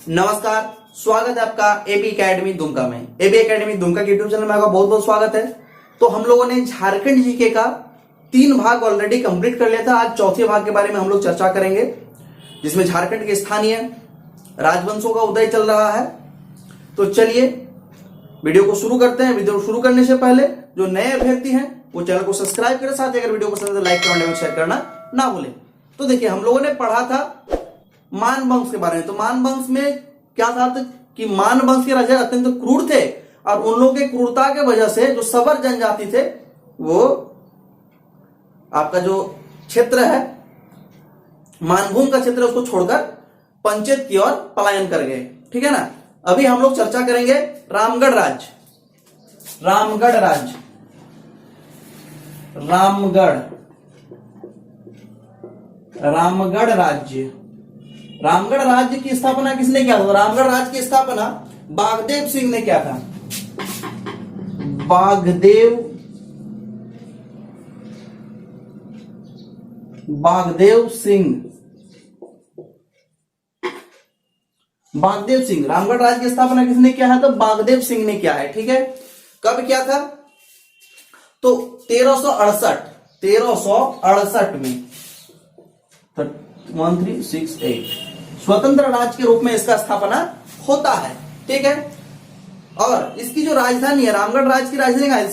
नमस्कार, स्वागत है आपका एबी एकेडमी दुमका में। एबी एकेडमी दुमका के यूट्यूब चैनल में आपका बहुत बहुत स्वागत है। तो हम लोगों ने झारखंड जीके का 3 भाग ऑलरेडी कंप्लीट कर लिया था। आज चौथे भाग के बारे में हम लोग चर्चा करेंगे, जिसमें झारखंड के स्थानीय राजवंशों का उदय चल रहा है। तो चलिए वीडियो को शुरू करते हैं। वीडियो शुरू करने से पहले जो नए अभ्यर्थी हैं वो चैनल को सब्सक्राइब करें, साथ ही अगर वीडियो पसंद है तो लाइक करना और शेयर करना ना भूलें। तो देखिए, हम लोगों ने पढ़ा था मान वंश के बारे में। तो मान वंश में क्या था कि मान वंश के राजा अत्यंत क्रूर थे और उन लोगों के क्रूरता के वजह से जो सबर जनजाति थे वो आपका जो क्षेत्र है, मानभूम का क्षेत्र, उसको छोड़कर पंचायत की ओर पलायन कर गए। ठीक है ना। अभी हम लोग चर्चा करेंगे रामगढ़ राज्य। रामगढ़ राज्य, रामगढ़ राज्य। रामगढ़ राज्य की स्थापना किसने किया था? रामगढ़ राज्य की स्थापना बागदेव सिंह ने किया था। बागदेव सिंह रामगढ़ राज्य की स्थापना किसने किया है? तो बागदेव सिंह ने किया है। ठीक है। कब किया था? तो 1368 में 1368 स्वतंत्र राज्य के रूप में इसका स्थापना होता है। ठीक है। और इसकी जो राजधानी है, रामगढ़ राज्य की राजधानी क्या है?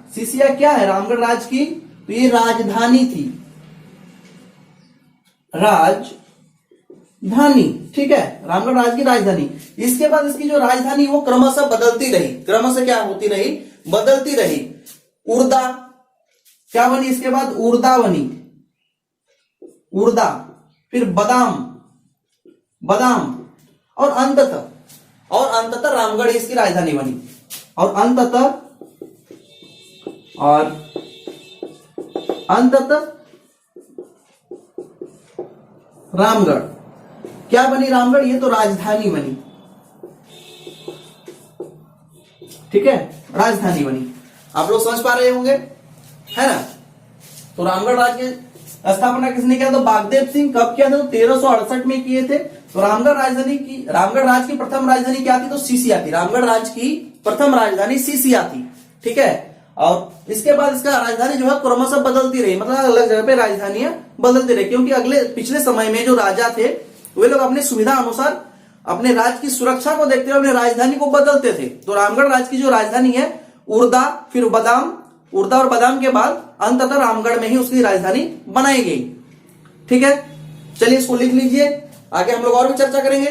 सीसिया क्या है रामगढ़ राज्य की? तो ये राजधानी थी, राजधानी। ठीक है, रामगढ़ राज्य की राजधानी। इसके बाद इसकी जो राजधानी वो क्रमशः बदलती रही। क्रमशः क्या होती रही? बदलती रही। उर्दा क्या बनी? इसके बाद उर्दा बनी, उर्दा, फिर बदाम और अंततः रामगढ़ इसकी राजधानी बनी। और अंततः रामगढ़ क्या बनी? रामगढ़ ये तो राजधानी बनी। ठीक है, राजधानी बनी। आप लोग समझ पा रहे होंगे, है ना। तो रामगढ़ राज्य की स्थापना किसने किया? तो बागदेव सिंह। कब किया था? तो 1368 में किए थे। तो रामगढ़ राज्य की प्रथम राजधानी क्या थी? तो सीसिया थी। रामगढ़ राज्य की प्रथम राजधानी सीसिया थी। ठीक है। और इसके बाद इसका राजधानी जो है क्रमशः बदलती रही, मतलब अलग जगह पे राजधानियां बदलती रही, क्योंकि पिछले समय में जो राजा थे वे लोग अपनी सुविधा अनुसार अपने राज्य की सुरक्षा को देखते हुए अपनी राजधानी को बदलते थे। तो रामगढ़ राज्य की जो राजधानी है उर्दा, फिर उर्दा और बदाम के बाद अंततः रामगढ़ में ही उसकी राजधानी बनाई गई। ठीक है, चलिए इसको लिख लीजिए, आगे हम लोग और भी चर्चा करेंगे।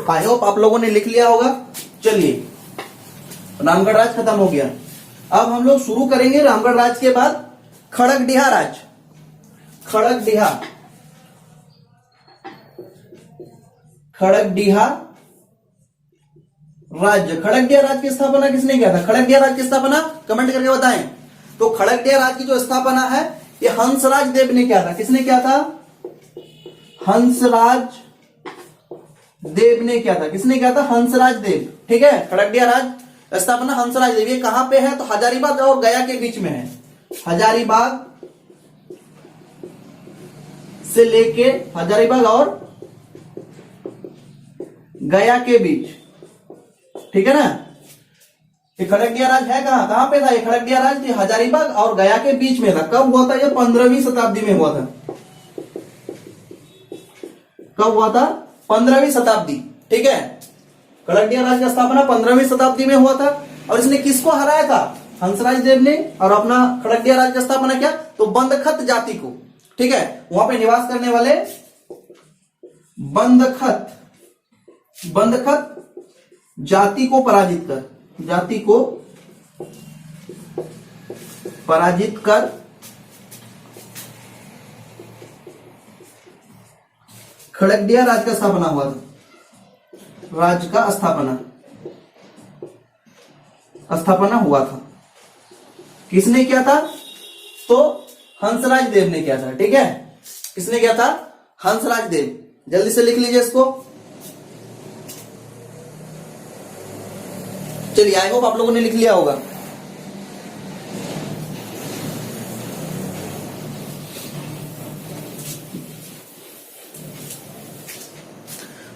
आई होप आप लोगों ने लिख लिया होगा। चलिए, रामगढ़ राज्य खत्म हो गया। अब हम लोग शुरू करेंगे रामगढ़ राज्य के बाद खड़गडिहा राज्य। खड़गडिहा राज्य। खड़गडिहा राज्य की स्थापना किसने किया था? खड़गडिहा राज्य की स्थापना कमेंट करके बताएं। तो खड़गडिहा राज्य की जो स्थापना है ये हंसराज देव ने किया था। किसने किया था? हंसराज देव ने किया था। किसने किया था? हंसराज देव। ठीक है, खड़गडिहा राज्य स्थापना हंसराज देव। ये कहां पे है? तो हजारीबाग और गया के बीच में है। हजारीबाग और गया के बीच। ठीक है ना। ये खड़गडिहा राज्य है कहां पे था? ये खड़गडिहा राज्य हजारीबाग और गया के बीच में था। कब हुआ था? ये 15वीं शताब्दी में हुआ था। कब हुआ था? 15वीं शताब्दी। ठीक है, खड़गडिहा राज्य की स्थापना 15वीं शताब्दी में हुआ था। और इसने किसको हराया था? हंसराज देव ने। और अपना खड़गडिहा राज्य की स्थापना किया तो बंदखत जाति को। ठीक है, वहां पे निवास करने वाले बंदखत जाति को पराजित कर खड़गडिहा राज्य का स्थापना हुआ था। राज्य का स्थापना हुआ था। किसने किया था? तो हंसराज देव ने किया था। ठीक है, किसने किया था? हंसराज देव। जल्दी से लिख लीजिए इसको। चलिए, आई होप आप लोगों ने लिख लिया होगा।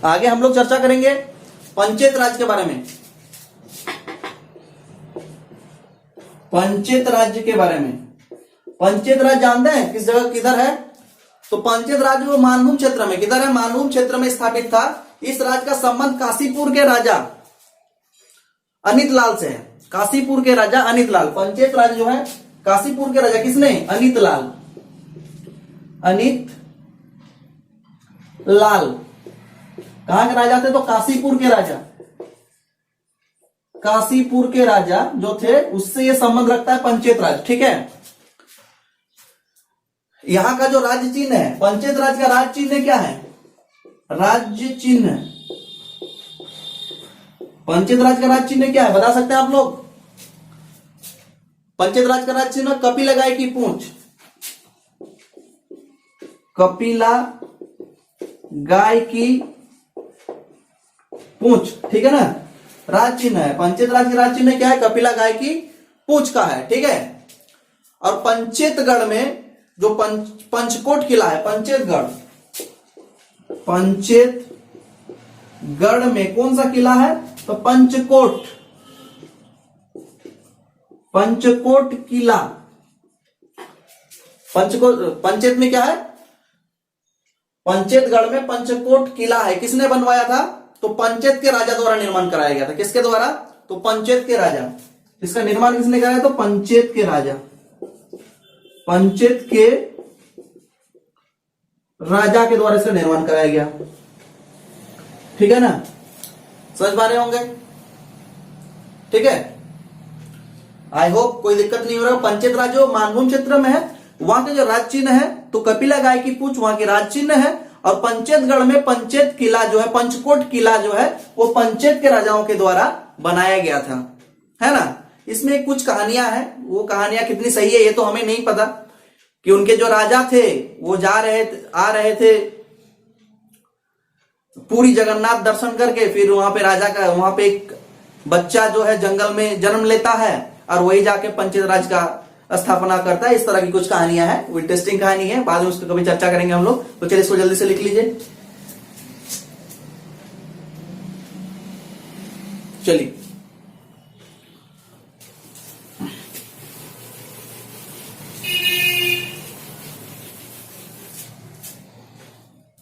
आगे हम लोग चर्चा करेंगे पंचायत राज के बारे में। पंचायत राज्य के बारे में, पंचायत राज जानते हैं किस जगह किधर है? तो पंचायत राज वो मानभूम क्षेत्र में, किधर है? मानभूम क्षेत्र में स्थापित था। इस राज्य का संबंध काशीपुर के राजा अनित लाल से है। काशीपुर के राजा अनित लाल, पंचायत राज जो है काशीपुर के राजा किसने? अनित लाल। अनित लाल कहां के राजा थे? तो काशीपुर के राजा, काशीपुर के राजा जो थे उससे ये संबंध रखता है पंचायत राज। ठीक है, यहां का जो राज्य चिन्ह है, पंचायत राज का राज्य चिन्ह क्या है? राज्य चिन्ह, पंचायत राज का राज्य चिन्ह क्या है बता सकते हैं आप लोग? पंचायत राज का राज्य चिन्ह कपिला गाय की पूंछ, कपिला गाय की पूंछ। ठीक है ना, राज्य चिन्ह है। पंचायत राज का राज्य चिन्ह क्या है? कपिला गाय की पूंछ का है। ठीक है, और पंचेतगढ़ में जो पंचकोट किला है, पंचेतगढ़, पंचेतगढ़ में कौन सा किला है? तो पंचकोट, पंचकोट किला। पंचकोट पंचायत में क्या है? पंचेतगढ़ में पंचकोट किला है। किसने बनवाया था? तो पंचायत के राजा द्वारा निर्माण कराया गया था। किसके द्वारा? तो पंचायत के राजा। इसका निर्माण किसने कराया? तो पंचायत के राजा, पंचायत के राजा के द्वारा इसका निर्माण कराया गया। ठीक है ना, समझ पा रहे होंगे? ठीक है, आई होप कोई दिक्कत नहीं हो रहा। पंचायत राज जो मानभूम क्षेत्र में है, वहां के जो राज्य चिन्ह है तो कपिला गाय की पूंछ वहां के राज्य चिन्ह है, और पंचेतगढ़ में पंचायत किला जो है, पंचकोट किला जो है वो पंचायत के राजाओं के द्वारा बनाया गया था। है ना, इसमें कुछ कहानियां हैं, वो कहानियां कितनी सही है ये तो हमें नहीं पता, कि उनके जो राजा थे वो आ रहे थे पूरी जगन्नाथ दर्शन करके, फिर वहां पे राजा का, वहां पे एक बच्चा जो है जंगल में जन्म लेता है और वही जाके पंचायत राज का स्थापना करता है। इस तरह की कुछ कहानियां हैं, वो इंटरेस्टिंग कहानी है, बाद में उसको कभी चर्चा करेंगे हम लोग। तो चलिए इसको जल्दी से लिख लीजिए। चलिए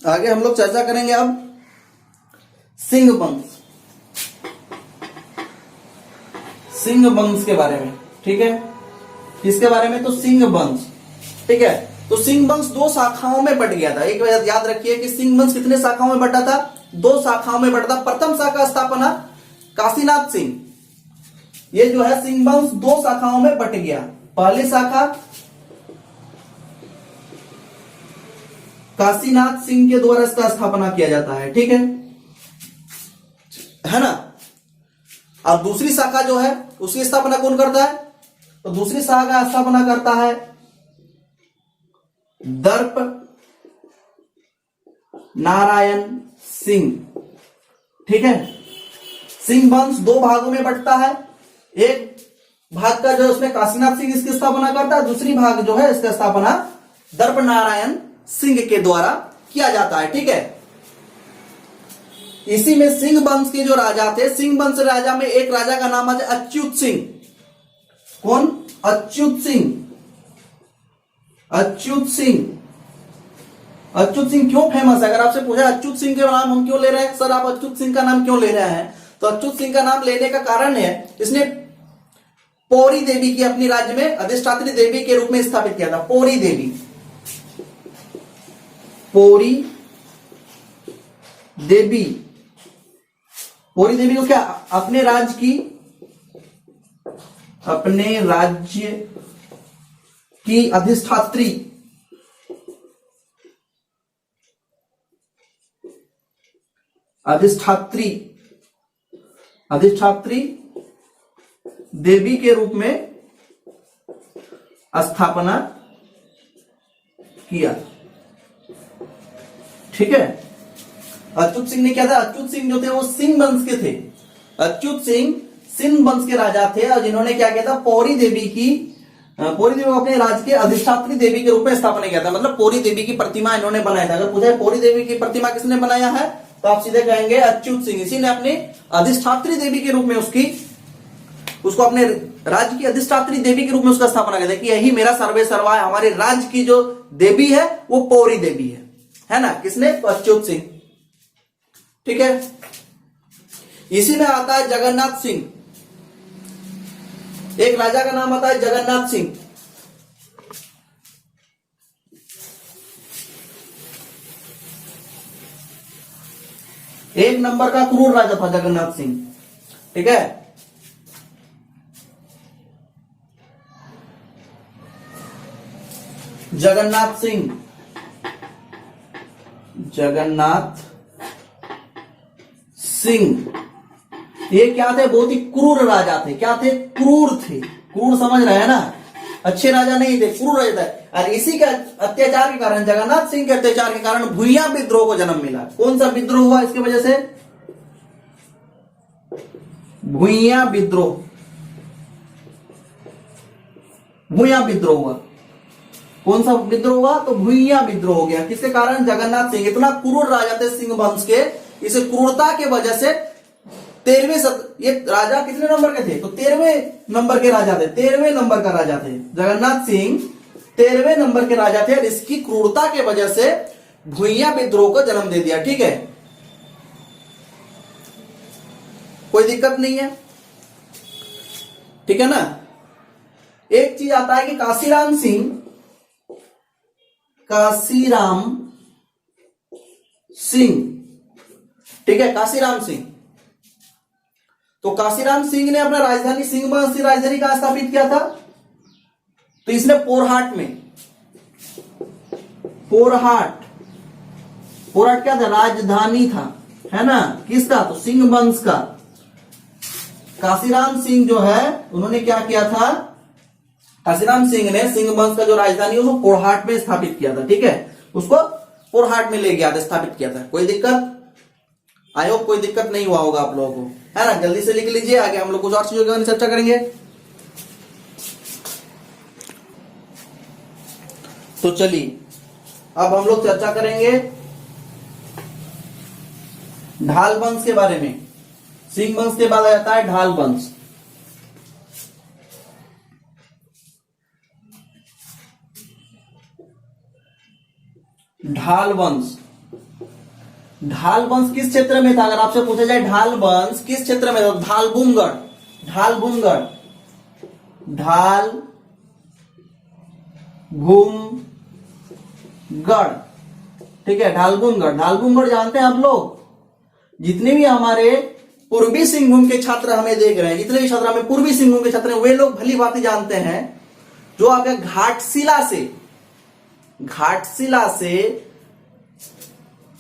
आगे हम लोग चर्चा करेंगे अब सिंह वंश, सिंह वंश के बारे में। ठीक है, किसके बारे में? तो सिंह वंश। ठीक है, तो सिंह वंश दो शाखाओं में बट गया था। एक बात याद रखिए कि सिंह वंश कितने शाखाओं में बटा था? दो शाखाओं में बटा था। प्रथम शाखा स्थापना काशीनाथ सिंह, ये जो है सिंह वंश दो शाखाओं में बट गया। पहली शाखा काशीनाथ सिंह के द्वारा इसका स्थापना किया जाता है। ठीक है ना, और दूसरी शाखा जो है उसकी स्थापना कौन करता है? तो दूसरी शाखा का स्थापना करता है दर्प नारायण सिंह। ठीक है, सिंह वंश दो भागों में बंटता है। एक भाग का जो है उसमें काशीनाथ सिंह इसकी स्थापना करता है, दूसरी भाग जो है इसका स्थापना दर्प नारायण सिंह के द्वारा किया जाता है। ठीक है, इसी में सिंह वंश के जो राजा थे, सिंह वंश राजा में एक राजा का नाम है अच्युत सिंह। कौन? अच्युत सिंह। अच्युत सिंह, अच्युत सिंह क्यों फेमस है? अगर आपसे पूछा अच्युत सिंह के नाम हम क्यों ले रहे हैं, सर आप अच्युत सिंह का नाम क्यों ले रहे हैं, तो अच्युत सिंह का नाम लेने का कारण है इसने पौरी देवी की अपनी राज्य में अधिष्ठात्री देवी के रूप में स्थापित किया था। पौरी देवी, पौरी देवी, पौरी देवी को क्या अपने राज्य की अधिष्ठात्री, अधिष्ठात्री देवी के रूप में स्थापना किया। ठीक है, अच्युत सिंह ने क्या था? अच्युत सिंह जो थे वो सिंह वंश के थे। अच्युत सिंह सिंह वंश के राजा थे और जिन्होंने क्या किया था? पौरी देवी को अपने राज्य के अधिष्ठात्री देवी के रूप में स्थापना किया था। मतलब पौरी देवी की प्रतिमा इन्होंने बनाया था। अगर पूछा पौरी देवी की प्रतिमा किसने बनाया है, तो तो आप सीधे कहेंगे अच्युत सिंह। इसी ने अपनी अधिष्ठात्री देवी के रूप में उसको अपने राज्य की अधिष्ठात्री देवी के रूप में उसका स्थापना करते हैं कि यही मेरा सर्वे सर्वा है। हमारे राज्य की जो देवी है वो पौरी देवी है ना। किसने? तो अच्युत सिंह। ठीक है। इसी में आता है जगन्नाथ सिंह। एक राजा का नाम आता है जगन्नाथ सिंह। एक नंबर का क्रूर राजा था जगन्नाथ सिंह। ठीक है। जगन्नाथ सिंह, जगन्नाथ सिंह ये क्या थे? बहुत ही क्रूर राजा थे। क्या थे? क्रूर थे। क्रूर समझ रहे हैं ना? अच्छे राजा नहीं थे, क्रूर राजा थे। और इसी के अत्याचार के कारण, जगन्नाथ सिंह के अत्याचार के कारण भुइयां विद्रोह को जन्म मिला। कौन सा विद्रोह हुआ इसकी वजह से? भुइयां विद्रोह। भुइयां विद्रोह हुआ। कौन सा विद्रोह हुआ? तो भुइयां विद्रोह हो गया। किसके कारण? जगन्नाथ सिंह। इतना क्रूर राजा थे सिंह वंश के, इस क्रूरता के वजह से 13वें ये राजा कितने नंबर के थे? तो 13वें नंबर के राजा थे। 13वें नंबर का राजा थे जगन्नाथ सिंह। 13वें नंबर के राजा थे और इसकी क्रूरता के वजह से भुइयां विद्रोह को जन्म दे दिया। ठीक है, कोई दिक्कत नहीं है। ठीक है ना। एक चीज आता है कि काशीराम सिंह, काशीराम सिंह। ठीक है, काशीराम सिंह। तो काशीराम सिंह ने अपना राजधानी सिंह वंश की राजधानी कहां स्थापित किया था? तो इसने पोरहाट में। पोरहाट क्या था? राजधानी था, है ना। किसका? तो सिंह वंश का। काशीराम सिंह जो है उन्होंने क्या किया था? काशीराम सिंह ने सिंह वंश का जो राजधानी है उसको पोरहाट में स्थापित किया था। ठीक है, उसको पोरहाट में ले गया था, स्थापित किया था। कोई दिक्कत? आई होप कोई दिक्कत नहीं हुआ होगा आप लोगों को, है ना। जल्दी से लिख लीजिए, आगे हम लोग कुछ और चीजों के बारे में चर्चा करेंगे। तो चलिए अब हम लोग चर्चा करेंगे ढाल वंश के बारे में। सिंह वंश के बाद आ जाता है ढाल वंश। ढाल वंश। ढाल वंश किस क्षेत्र में था? अगर आपसे पूछा जाए ढाल वंश किस क्षेत्र में था? ढालबुमगढ़। ढालबुमगढ़। ढाल भूमगढ़। ठीक है, ढालबुमगढ़। ढालबुमगढ़ जानते हैं आप लोग? जितने भी हमारे पूर्वी सिंहभूम के छात्र हमें देख रहे हैं, जितने भी छात्र हमें पूर्वी सिंहभूम के छात्र हैं, वे लोग भली भांति जानते हैं जो आपके घाटशिला से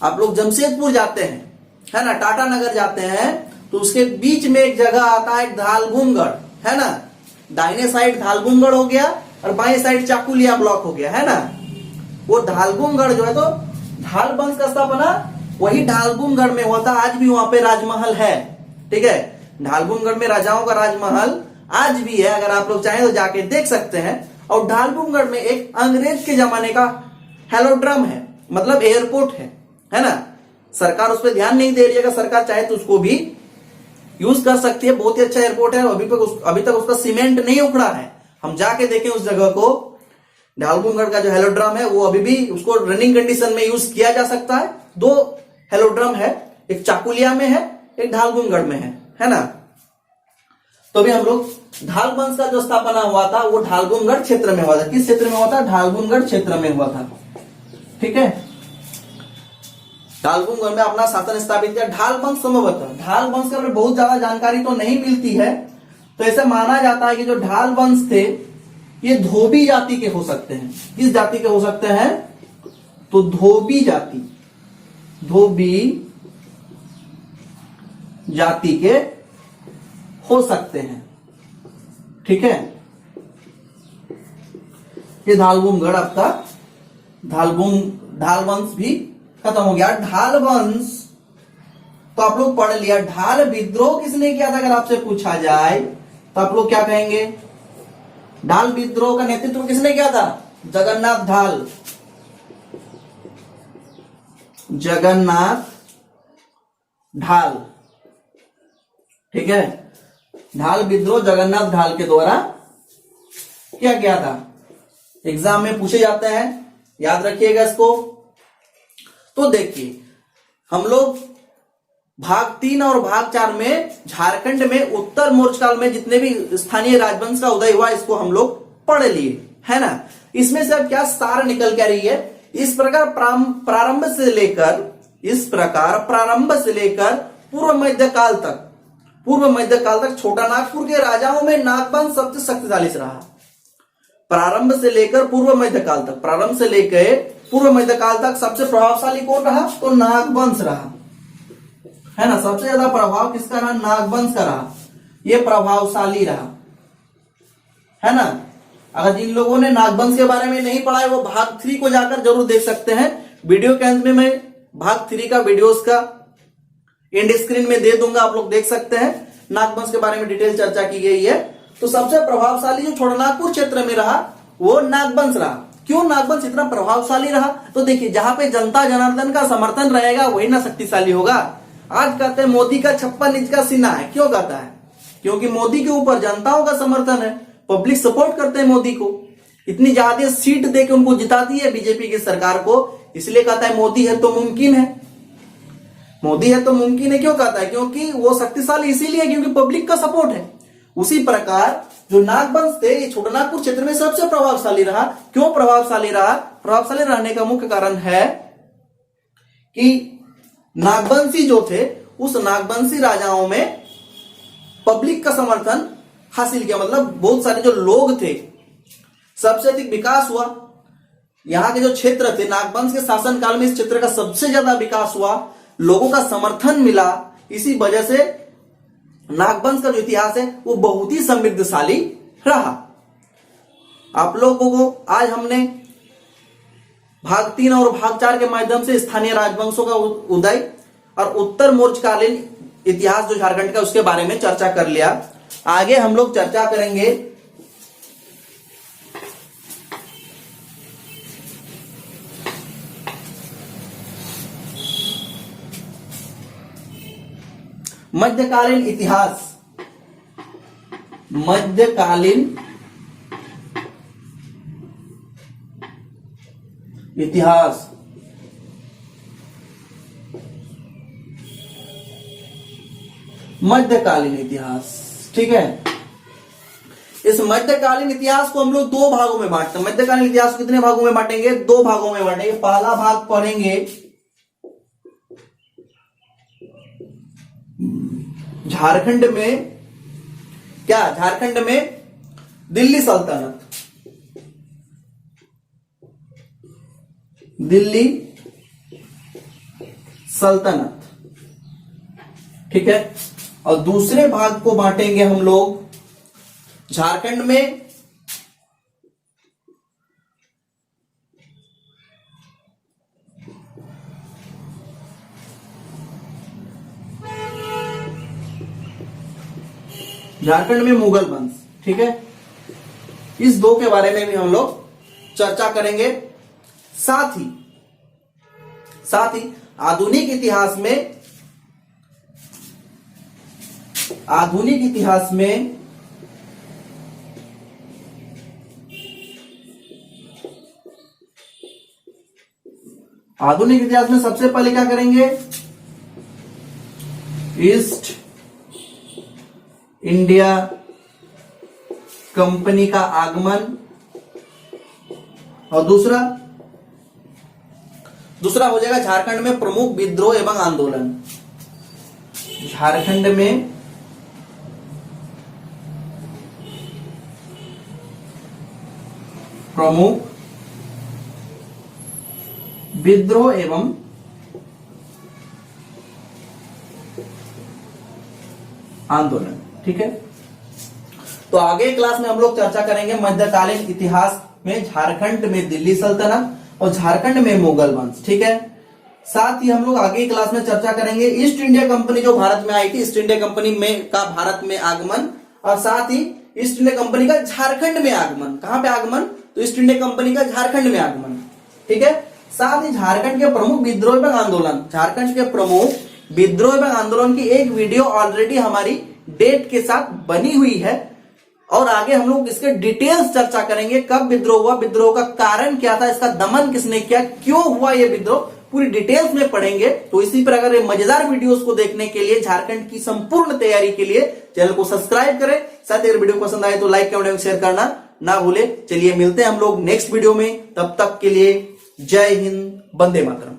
आप लोग जमशेदपुर जाते हैं, है ना, टाटा नगर जाते हैं, तो उसके बीच में एक जगह आता है ढालबुमगढ़, है ना। दाहिने साइड ढालबुमगढ़ हो गया और बाएं साइड चाकुलिया ब्लॉक हो गया, है ना। वो ढालबुमगढ़ जो है, तो ढाल वंश का स्थापना वही ढालबुमगढ़ में हुआ था। आज भी वहां पे राजमहल है। ठीक है, ढालबुमगढ़ में राजाओं का राजमहल आज भी है। अगर आप लोग चाहें तो जाके देख सकते हैं। और ढालबुमगढ़ में एक अंग्रेज के जमाने का हेलोड्रम है, मतलब एयरपोर्ट है ना। सरकार उस पर ध्यान नहीं दे रही है। अगर सरकार चाहे तो उसको भी यूज कर सकती है। बहुत ही अच्छा एयरपोर्ट है। अभी तक उसका सीमेंट नहीं उखड़ा है। हम जाके देखें उस जगह को। ढालबुमगढ़ का जो हेलोड्रम है वो अभी भी उसको रनिंग कंडीशन में यूज किया जा सकता है। 2 हेलोड्रम है, एक चाकुलिया में है, एक ढालबुमगढ़ में है ना। तो अभी हम लोग ढाल वंश का जो स्थापना हुआ था वो ढालबुमगढ़ क्षेत्र में हुआ था। किस क्षेत्र में हुआ था? ढालबुमगढ़ क्षेत्र में हुआ था। ठीक है, ढालबुमगढ़ में अपना शासन स्थापित किया। ढाल वंश संभवतः, ढाल वंश के बारे में बहुत ज्यादा जानकारी तो नहीं मिलती है। तो ऐसा माना जाता है कि जो ढाल वंश थे ये धोबी जाति के हो सकते हैं। किस जाति के हो सकते हैं? तो धोबी जाति। धोबी जाति के हो सकते हैं। ठीक है, ये ढालबुमगढ़ आपका ढाल वंश भी खत्म हो गया। ढाल वंश तो आप लोग पढ़ लिया। ढाल विद्रोह किसने किया था? अगर आपसे पूछा जाए तो आप लोग क्या कहेंगे? ढाल विद्रोह का नेतृत्व किसने किया था? जगन्नाथ ढाल। जगन्नाथ ढाल, ठीक है, ढाल विद्रोह जगन्नाथ ढाल के द्वारा किया गया था। एग्जाम में पूछे जाते हैं, याद रखिएगा इसको। तो देखिए हम लोग भाग 3 और भाग 4 में झारखंड में उत्तर मोर्चकाल में जितने भी स्थानीय राजवंश का उदय हुआ इसको हम लोग पढ़ लिए, है ना। इसमें से अब क्या सार निकल के आ रही है, इस प्रकार प्रारंभ से लेकर पूर्व मध्यकाल तक छोटा नागपुर के राजाओं में नागवंश सबसे शक्तिशाली रहा। प्रारंभ से लेकर पूर्व मध्यकाल तक सबसे प्रभावशाली कौन रहा, तो नागवंश रहा, है ना। सबसे ज्यादा प्रभाव किसका रहा, नागवंश का रहा, ये प्रभावशाली रहा, है ना। अगर जिन लोगों ने नागवंश के बारे में नहीं पढ़ा है वो भाग 3 को जाकर जरूर देख सकते हैं। वीडियो के अंत में मैं भाग 3 का वीडियोस का एंड स्क्रीन में दे दूंगा, आप लोग देख सकते हैं। नागवंश के बारे में डिटेल चर्चा की गई है। तो सबसे प्रभावशाली जो छोटानागपुर क्षेत्र में रहा वो नागवंश रहा। क्यों नागवंश इतना प्रभावशाली रहा, तो देखिए जहां पे जनता जनार्दन का समर्थन रहेगा वही ना शक्तिशाली होगा। आज कहते हैं मोदी का 56 इंच का सीना है, क्यों कहता है, क्योंकि मोदी के ऊपर जनताओं का समर्थन है, पब्लिक सपोर्ट करते हैं मोदी को, इतनी ज्यादा सीट देके उनको जिताती है बीजेपी की सरकार को, इसलिए कहता है मोदी है तो मुमकिन है, मोदी है तो मुमकिन है। क्यों कहता है, क्योंकि वो शक्तिशाली इसीलिए क्योंकि पब्लिक का सपोर्ट है। उसी प्रकार जो नागवंश थे ये छोटानागपुर क्षेत्र में सबसे प्रभावशाली रहा। क्यों प्रभावशाली रहा, प्रभावशाली रहने का मुख्य कारण है कि नागवंशी जो थे उस नागवंशी राजाओं में पब्लिक का समर्थन हासिल किया, मतलब बहुत सारे जो लोग थे, सबसे अधिक विकास हुआ। यहाँ के जो क्षेत्र थे नागवंश के शासनकाल में इस क्षेत्र का सबसे ज्यादा विकास हुआ, लोगों का समर्थन मिला। इसी वजह से नागवंश का जो इतिहास है वो बहुत ही समृद्धशाली रहा। आप लोगों को आज हमने भाग 3 और भाग 4 के माध्यम से स्थानीय राजवंशों का उदय और उत्तर मोर्चकालीन इतिहास जो झारखंड का उसके बारे में चर्चा कर लिया। आगे हम लोग चर्चा करेंगे मध्यकालीन इतिहास। मध्यकालीन इतिहास मध्यकालीन इतिहास, ठीक है। इस मध्यकालीन इतिहास को हम लोग 2 भागों में बांटते हैं। मध्यकालीन इतिहास को कितने भागों में बांटेंगे, 2 भागों में बांटेंगे। पहला भाग पढ़ेंगे झारखंड में क्या, झारखंड में दिल्ली सल्तनत, दिल्ली सल्तनत, ठीक है। और दूसरे भाग को बांटेंगे हम लोग झारखंड में मुगल वंश, ठीक है। इस 2 के बारे में भी हम लोग चर्चा करेंगे। साथ ही आधुनिक इतिहास में सबसे पहले क्या करेंगे, ईस्ट इंडिया कंपनी का आगमन, और दूसरा हो जाएगा झारखंड में प्रमुख विद्रोह एवं आंदोलन। झारखंड में प्रमुख विद्रोह एवं आंदोलन, ठीक है। तो आगे क्लास में हम लोग चर्चा करेंगे मध्यकालीन इतिहास में झारखंड में दिल्ली सल्तनत और झारखंड में मुगल वंश, ठीक है। साथ ही हम लोग आगे क्लास में चर्चा करेंगे ईस्ट इंडिया कंपनी जो भारत में आई थी, ईस्ट इंडिया कंपनी में का भारत में आगमन, और साथ ही ईस्ट इंडिया कंपनी का झारखंड में आगमन। कहां पे आगमन, तो ईस्ट इंडिया कंपनी का झारखंड में आगमन, ठीक है। साथ ही झारखंड के प्रमुख विद्रोह एवं आंदोलन, झारखंड के प्रमुख विद्रोह एवं आंदोलन की एक वीडियो ऑलरेडी हमारी डेट के साथ बनी हुई है और आगे हम लोग इसके डिटेल्स चर्चा करेंगे। कब विद्रोह हुआ, विद्रोह का कारण क्या था, इसका दमन किसने किया, क्यों हुआ यह विद्रोह, पूरी डिटेल्स में पढ़ेंगे। तो इसी प्रकार ये मजेदार वीडियोस को देखने के लिए, झारखंड की संपूर्ण तैयारी के लिए चैनल को सब्सक्राइब करें। साथ ही वीडियो पसंद आए तो लाइक कमेंट शेयर करना ना भूले। चलिए मिलते हैं हम लोग नेक्स्ट वीडियो में, तब तक के लिए जय हिंद, वंदे मातरम।